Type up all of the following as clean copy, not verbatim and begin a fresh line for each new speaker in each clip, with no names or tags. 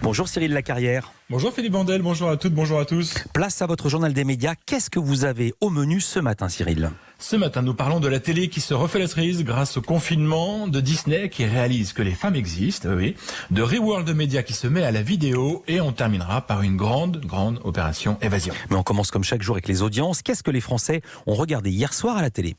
Bonjour Cyril Lacarrière.
Bonjour Philippe Vandel, bonjour à toutes, bonjour à tous.
Place à votre journal des médias. Qu'est-ce que vous avez au menu ce matin, Cyril ?
Ce matin, nous parlons de la télé qui se refait la cerise grâce au confinement, de Disney qui réalise que les femmes existent, oui, de Reworld Media qui se met à la vidéo et on terminera par une grande opération évasion.
Mais on commence comme chaque jour avec les audiences. Qu'est-ce que les Français ont regardé hier soir à la télé ?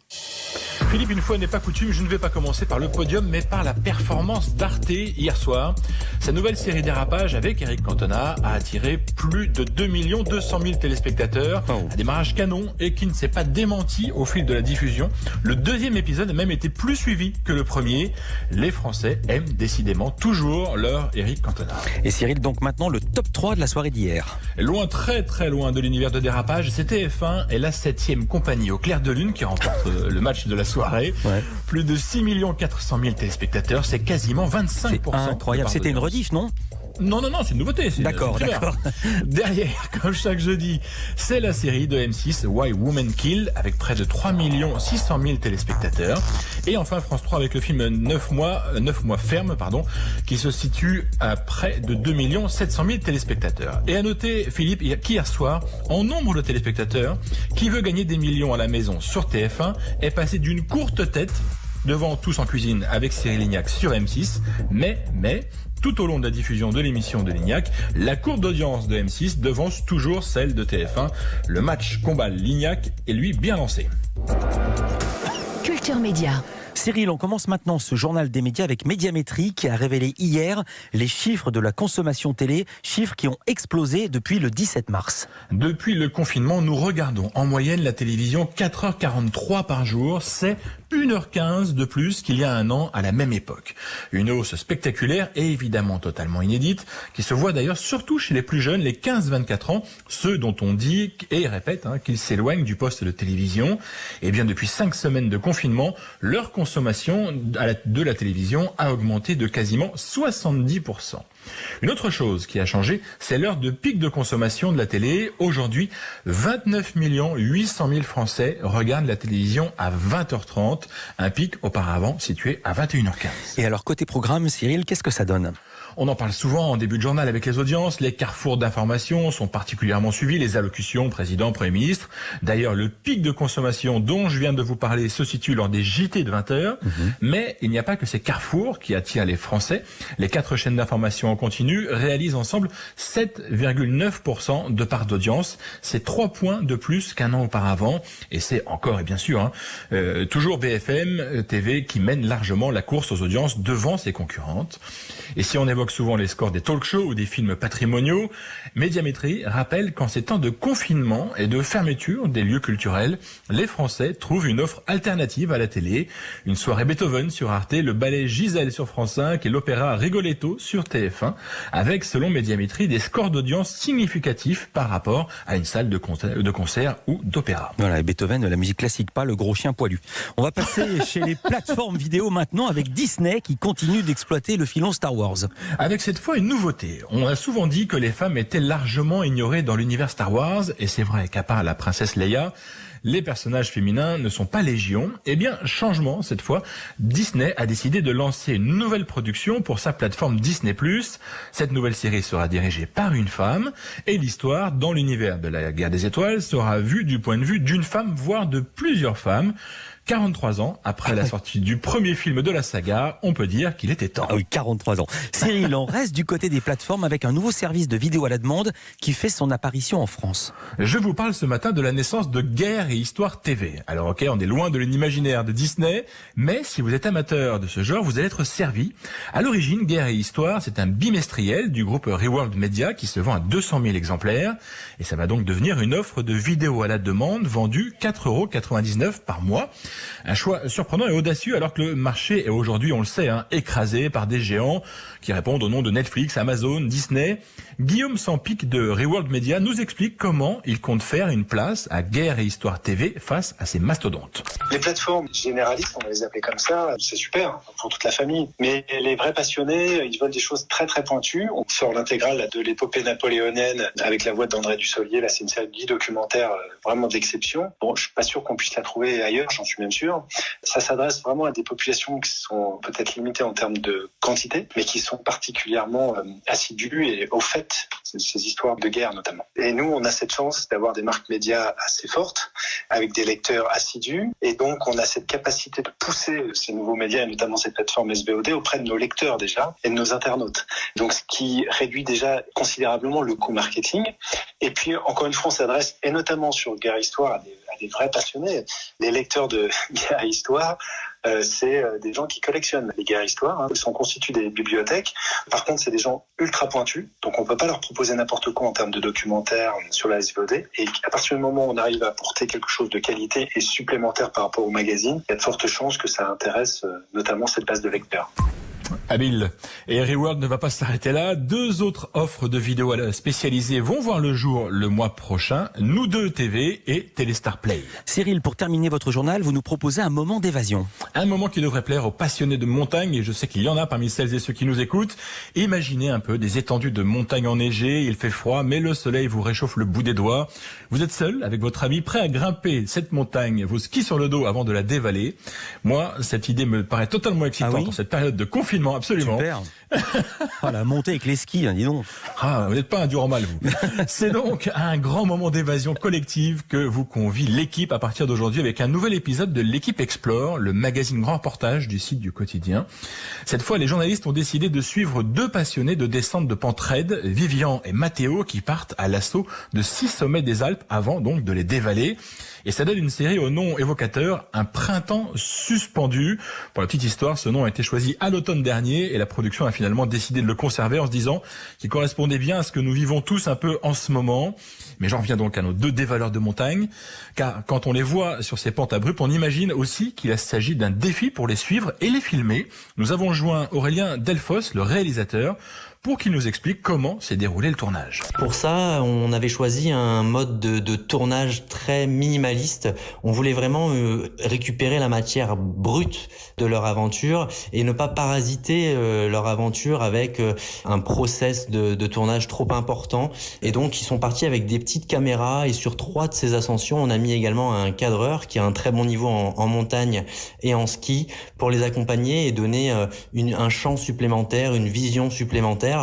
Philippe, une fois n'est pas coutume, je ne vais pas commencer par le podium, mais par la performance d'Arte hier soir. Sa nouvelle série Dérapage avec Eric Cantona a attiré plus de 2 200 000 téléspectateurs. Un démarrage canon et qui ne s'est pas démenti au fil de la diffusion. Le deuxième épisode a même été plus suivi que le premier. Les Français aiment décidément toujours leur Eric Cantona.
Et Cyril, donc maintenant le top 3 de la soirée d'hier.
Loin, très loin de l'univers de Dérapage, c'est TF1 et la 7e compagnie au clair de lune qui remporte le match de la soirée. Ouais. Plus de 6 400 000 téléspectateurs, c'est quasiment 25%.
C'est incroyable, c'était une rediff, non ?
Non, c'est une nouveauté.
D'accord.
Derrière, comme chaque jeudi, c'est la série de M6, Why Women Kill, avec près de 3 600 000 téléspectateurs. Et enfin, France 3 avec le film 9 mois ferme, qui se situe à près de 2 700 000 téléspectateurs. Et à noter, Philippe, qu'hier soir, en nombre de téléspectateurs, Qui veut gagner des millions à la maison sur TF1 est passé d'une courte tête devant Tous en cuisine avec Cyril Lignac sur M6, mais tout au long de la diffusion de l'émission de Lignac, la courbe d'audience de M6 devance toujours celle de TF1. Le match Combal-Lignac est lui bien lancé.
Culture Média.
Cyril, on commence maintenant ce journal des médias avec Médiamétrie qui a révélé hier les chiffres de la consommation télé, chiffres qui ont explosé depuis le 17 mars.
Depuis le confinement, nous regardons en moyenne la télévision 4h43 par jour. C'est 1h15 de plus qu'il y a un an à la même époque. Une hausse spectaculaire et évidemment totalement inédite, qui se voit d'ailleurs surtout chez les plus jeunes, les 15-24 ans, ceux dont on dit et répète qu'ils s'éloignent du poste de télévision. Et bien depuis 5 semaines de confinement, leur consommation de la télévision a augmenté de quasiment 70%. Une autre chose qui a changé, c'est l'heure de pic de consommation de la télé. Aujourd'hui, 29 800 000 Français regardent la télévision à 20h30, un pic auparavant situé à 21h15.
Et alors côté programme, Cyril, qu'est-ce que ça donne ?
On en parle souvent en début de journal avec les audiences. Les carrefours d'information sont particulièrement suivis. Les allocutions, président, premier ministre. D'ailleurs, le pic de consommation dont je viens de vous parler se situe lors des JT de 20h. Mais il n'y a pas que ces carrefours qui attirent les Français. Les 4 chaînes d'information en continu réalisent ensemble 7,9% de part d'audience. C'est 3 points de plus qu'un an auparavant. Et c'est encore, et bien sûr, toujours BFM TV qui mène largement la course aux audiences devant ses concurrentes. Et si on évoque souvent les scores des talk-shows ou des films patrimoniaux, Médiamétrie rappelle qu'en ces temps de confinement et de fermeture des lieux culturels, les Français trouvent une offre alternative à la télé. Une soirée Beethoven sur Arte, le ballet Gisèle sur France 5 et l'opéra Rigoletto sur TF1, avec, selon Médiamétrie, des scores d'audience significatifs par rapport à une salle de concert ou d'opéra.
Voilà, et Beethoven, la musique classique, pas le gros chien poilu. On va passer chez les plateformes vidéo maintenant avec Disney qui continue d'exploiter le filon Star Wars.
Avec cette fois une nouveauté. On a souvent dit que les femmes étaient largement ignorées dans l'univers Star Wars, et c'est vrai qu'à part la princesse Leia, les personnages féminins ne sont pas légion. Eh bien, changement cette fois, Disney a décidé de lancer une nouvelle production pour sa plateforme Disney+. Cette nouvelle série sera dirigée par une femme, et l'histoire, dans l'univers de la Guerre des Étoiles, sera vue du point de vue d'une femme, voire de plusieurs femmes. 43 ans après la sortie du premier film de la saga, on peut dire qu'il était temps.
Ah oui, 43 ans. Cyril, on reste du côté des plateformes avec un nouveau service de vidéo à la demande qui fait son apparition en France.
Je vous parle ce matin de la naissance de Guerre et Histoire TV. Alors ok, on est loin de l'imaginaire de Disney, mais si vous êtes amateur de ce genre, vous allez être servi. À l'origine, Guerre et Histoire, c'est un bimestriel du groupe Reworld Media qui se vend à 200 000 exemplaires. Et ça va donc devenir une offre de vidéo à la demande vendue 4,99 € par mois. Un choix surprenant et audacieux alors que le marché est aujourd'hui, on le sait, écrasé par des géants qui répondent au nom de Netflix, Amazon, Disney. Guillaume Sampic de Reworld Media nous explique comment il compte faire une place à Guerre et Histoire TV face à ces mastodontes.
Les plateformes généralistes, on va les appeler comme ça, c'est super pour toute la famille. Mais les vrais passionnés, ils veulent des choses très très pointues. On sort l'intégrale de l'épopée napoléonienne avec la voix d'André Dussolier. Là, c'est une série de documentaire vraiment d'exception. Bon, je suis pas sûr qu'on puisse la trouver ailleurs, j'en suis même bien sûr. Ça s'adresse vraiment à des populations qui sont peut-être limitées en termes de quantité, mais qui sont particulièrement assidues et au fait de ces histoires de guerre notamment. Et nous, on a cette chance d'avoir des marques médias assez fortes, avec des lecteurs assidus, et donc on a cette capacité de pousser ces nouveaux médias, et notamment cette plateforme SVOD, auprès de nos lecteurs déjà, et de nos internautes. Donc ce qui réduit déjà considérablement le coût marketing. Et puis, encore une fois, on s'adresse, et notamment sur Guerre Histoire, à des vrais passionnés. Les lecteurs de Guerre Histoire, c'est des gens qui collectionnent les guerres histoires. Ils sont constitués des bibliothèques. Par contre, c'est des gens ultra pointus. Donc, on ne peut pas leur proposer n'importe quoi en termes de documentaire sur la SVOD. Et à partir du moment où on arrive à apporter quelque chose de qualité et supplémentaire par rapport au magazine, il y a de fortes chances que ça intéresse notamment cette base de lecteurs.
Habile. Et Reworld ne va pas s'arrêter là. 2 autres offres de vidéos spécialisées vont voir le jour le mois prochain. Nous 2 TV et Téléstar Play.
Cyril, pour terminer votre journal, vous nous proposez un moment d'évasion.
Un moment qui devrait plaire aux passionnés de montagne, et je sais qu'il y en a parmi celles et ceux qui nous écoutent. Imaginez un peu des étendues de montagnes enneigées, il fait froid, mais le soleil vous réchauffe le bout des doigts. Vous êtes seul avec votre ami, prêt à grimper cette montagne, vos skis sur le dos avant de la dévaler. Moi, cette idée me paraît totalement excitante en cette période de confinement, absolument.
Super. Oh, la montée avec les skis, dis donc.
Ah, vous n'êtes pas un dur en mal, vous. C'est donc un grand moment d'évasion collective que vous convie l'équipe à partir d'aujourd'hui avec un nouvel épisode de l'équipe Explore, le magazine grand reportage du site du quotidien. Cette fois, les journalistes ont décidé de suivre 2 passionnés de descente de pente raide, Vivian et Matteo, qui partent à l'assaut de 6 sommets des Alpes avant donc de les dévaler. Et ça donne une série au nom évocateur, Un printemps suspendu. Pour la petite histoire, ce nom a été choisi à l'automne dernier et la production a finalement décidé de le conserver en se disant qu'il correspondait bien à ce que nous vivons tous un peu en ce moment. Mais j'en reviens donc à nos 2 dévaleurs de montagne, car quand on les voit sur ces pentes abruptes, on imagine aussi qu'il s'agit d'un défi pour les suivre et les filmer. Nous avons joint Aurélien Delfos, le réalisateur, pour qu'il nous explique comment s'est déroulé le tournage.
Pour ça, on avait choisi un mode de tournage très minimaliste. On voulait vraiment récupérer la matière brute de leur aventure et ne pas parasiter leur aventure avec un process de tournage trop important. Et donc, ils sont partis avec des petites caméras et sur 3 de ces ascensions, on a mis également un cadreur qui a un très bon niveau en montagne et en ski pour les accompagner et donner un champ supplémentaire, une vision supplémentaire.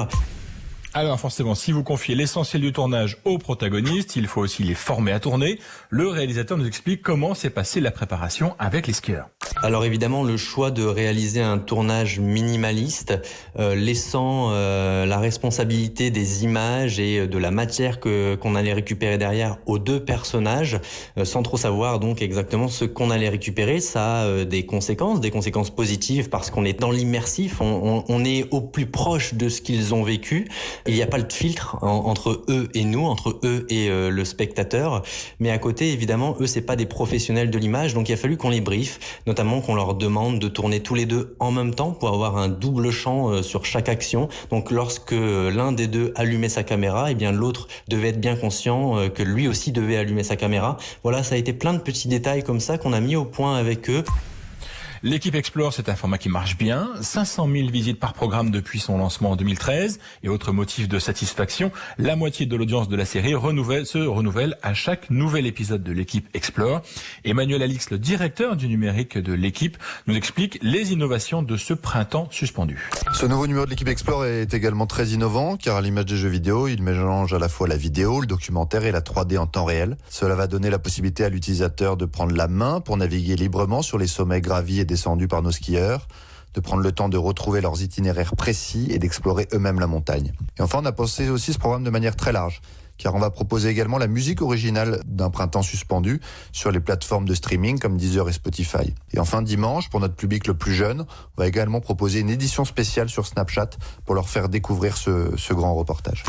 Alors forcément, si vous confiez l'essentiel du tournage aux protagonistes, il faut aussi les former à tourner. Le réalisateur nous explique comment s'est passée la préparation avec les skieurs.
Alors évidemment, le choix de réaliser un tournage minimaliste, laissant la responsabilité des images et de la matière qu'on allait récupérer derrière aux 2 personnages, sans trop savoir donc exactement ce qu'on allait récupérer, ça a des conséquences positives parce qu'on est dans l'immersif, on est au plus proche de ce qu'ils ont vécu. Il n'y a pas de filtre entre eux et nous, entre eux et le spectateur. Mais à côté, évidemment, eux, c'est pas des professionnels de l'image, donc il a fallu qu'on les briefe, notamment qu'on leur demande de tourner tous les 2 en même temps pour avoir un double champ sur chaque action. Donc lorsque l'un des 2 allumait sa caméra, eh bien l'autre devait être bien conscient que lui aussi devait allumer sa caméra. Voilà, ça a été plein de petits détails comme ça qu'on a mis au point avec eux.
L'équipe Explore, c'est un format qui marche bien. 500 000 visites par programme depuis son lancement en 2013. Et autre motif de satisfaction, la moitié de l'audience de la série se renouvelle à chaque nouvel épisode de l'équipe Explore. Emmanuel Alix, le directeur du numérique de l'équipe, nous explique les innovations de ce printemps suspendu.
Ce nouveau numéro de l'équipe Explore est également très innovant, car à l'image des jeux vidéo, il mélange à la fois la vidéo, le documentaire et la 3D en temps réel. Cela va donner la possibilité à l'utilisateur de prendre la main pour naviguer librement sur les sommets gravis et descendus par nos skieurs, de prendre le temps de retrouver leurs itinéraires précis et d'explorer eux-mêmes la montagne. Et enfin, on a pensé aussi ce programme de manière très large, car on va proposer également la musique originale d'un printemps suspendu sur les plateformes de streaming comme Deezer et Spotify. Et enfin, dimanche, pour notre public le plus jeune, on va également proposer une édition spéciale sur Snapchat pour leur faire découvrir ce grand reportage.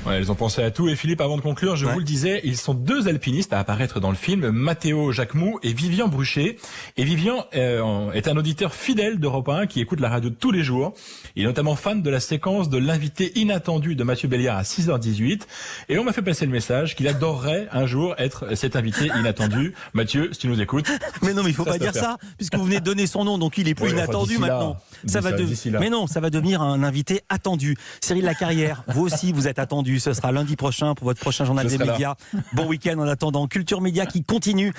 Ouais, ils ont pensé à tout. Et Philippe, avant de conclure, je vous le disais, ils sont 2 alpinistes à apparaître dans le film, Matteo Jacquemou et Vivian Bruchet. Et Vivian est un auditeur fidèle d'Europe 1 qui écoute la radio tous les jours. Il est notamment fan de la séquence de l'invité inattendu de Mathieu Béliard à 6h18. Et on m'a fait passer le message qu'il adorerait un jour être cet invité inattendu. Mathieu, si tu nous écoutes.
Mais non, mais il faut pas dire ça, puisque vous venez de donner son nom, donc il est plus inattendu maintenant. Mais non, ça va devenir un invité attendu. Cyril Lacarrière, vous aussi, vous êtes attendu. Ce sera lundi prochain pour votre prochain journal des médias. Bon week-end en attendant. Culture Média qui continue.